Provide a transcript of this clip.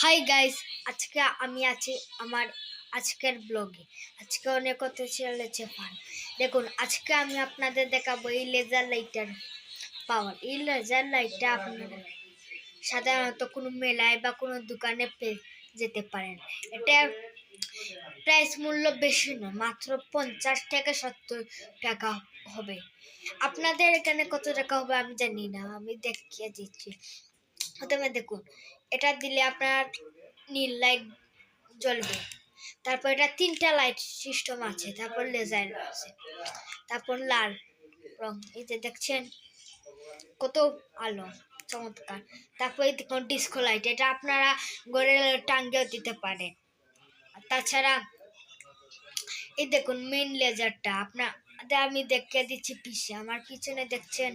Hi guys, আজকে আমি আছি আমার আজকের ব্লগে। আজকে অনেক কথা চলেছে ফান। দেখুন, আজকে আমি আপনাদের দেখাবো এই লেজার লাইটার পাওয়ার। এই লেজার লাইটটা আপনারা সাধারণত কোনো মেলায় বা কোনো দোকানে পেয়ে যেতে পারেন। এটা প্রাইস মূল্য বেশি নয়, মাত্র 50 থেকে 70 টাকা হবে। আপনাদের এখানে কত টাকা হবে আমি জানি না, আমি দেখিয়ে দিচ্ছি। প্রথমে দেখুন, এটা দিলে আপনার নীল লাইট জ্বলবে। তারপর এটা 3টা লাইট সিস্টেম আছে, তারপর লেজার আছে, তারপর লাল রং, এই যে দেখছেন কত আলো, চমৎকার। তারপর এই দেখুন ডিস্কো লাইট, এটা আপনারা ঘরে টাঙ্গেও দিতে পারেন। তাছাড়া এই দেখুন মেইন লেজারটা আমি দেখিয়ে দিচ্ছি পিছে, আমার পিছনে দেখছেন